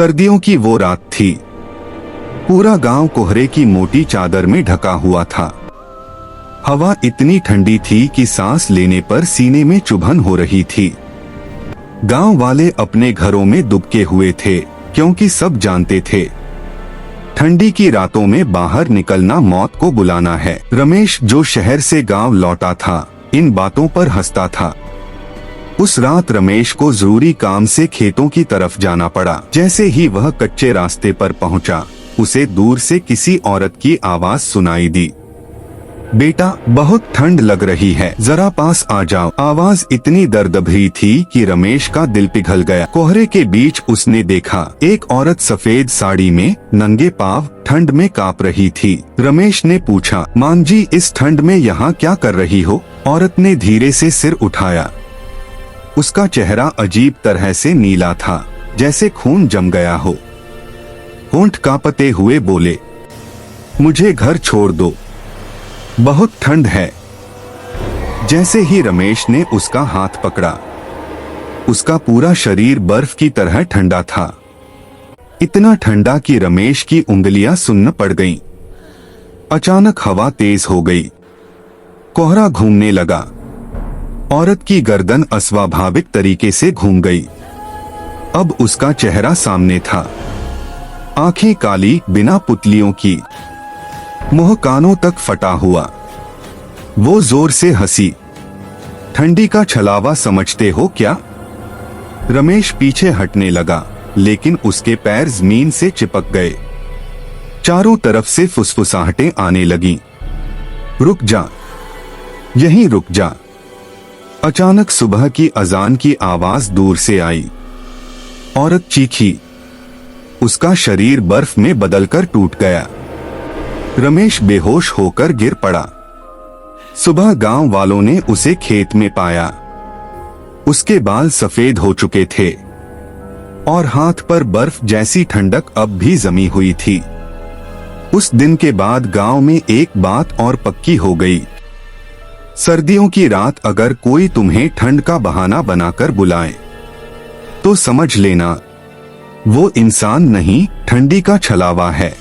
सर्दियों की वो रात थी। पूरा गांव कोहरे की मोटी चादर में ढका हुआ था। हवा इतनी ठंडी थी कि सांस लेने पर सीने में चुभन हो रही थी। गांव वाले अपने घरों में दुबके हुए थे, क्योंकि सब जानते थे ठंडी की रातों में बाहर निकलना मौत को बुलाना है। रमेश, जो शहर से गांव लौटा था, इन बातों पर हंसता था। उस रात रमेश को जरूरी काम से खेतों की तरफ जाना पड़ा। जैसे ही वह कच्चे रास्ते पर पहुंचा, उसे दूर से किसी औरत की आवाज सुनाई दी। बेटा, बहुत ठंड लग रही है, जरा पास आ जाओ। आवाज इतनी दर्द भरी थी कि रमेश का दिल पिघल गया। कोहरे के बीच उसने देखा एक औरत सफेद साड़ी में नंगे पांव ठंड में कांप रही थी। रमेश ने पूछा, मां जी, इस ठंड में यहाँ क्या कर रही हो? औरत ने धीरे से सिर उठाया। उसका चेहरा अजीब तरह से नीला था, जैसे खून जम गया हो। होंठ कांपते हुए बोले, मुझे घर छोड़ दो, बहुत ठंड है। जैसे ही रमेश ने उसका हाथ पकड़ा, उसका पूरा शरीर बर्फ की तरह ठंडा था। इतना ठंडा कि रमेश की उंगलियां सुन्न पड़ गईं। अचानक हवा तेज हो गई, कोहरा घूमने लगा। औरत की गर्दन अस्वाभाविक तरीके से घूम गई। अब उसका चेहरा सामने था, आंखें काली, बिना पुतलियों की, मुंह कानों तक फटा हुआ। वो जोर से हंसी। ठंडी का छलावा समझते हो क्या? रमेश पीछे हटने लगा, लेकिन उसके पैर जमीन से चिपक गए। चारों तरफ से फुसफुसाहटें आने लगीं। रुक जा, यहीं रुक जा। अचानक सुबह की अजान की आवाज दूर से आई। औरत चीखी। उसका शरीर बर्फ में बदलकर टूट गया। रमेश बेहोश होकर गिर पड़ा। सुबह गांव वालों ने उसे खेत में पाया। उसके बाल सफेद हो चुके थे और हाथ पर बर्फ जैसी ठंडक अब भी जमी हुई थी। उस दिन के बाद गांव में एक बात और पक्की हो गई। सर्दियों की रात अगर कोई तुम्हें ठंड का बहाना बनाकर बुलाए, तो समझ लेना वो इंसान नहीं, ठंडी का छलावा है।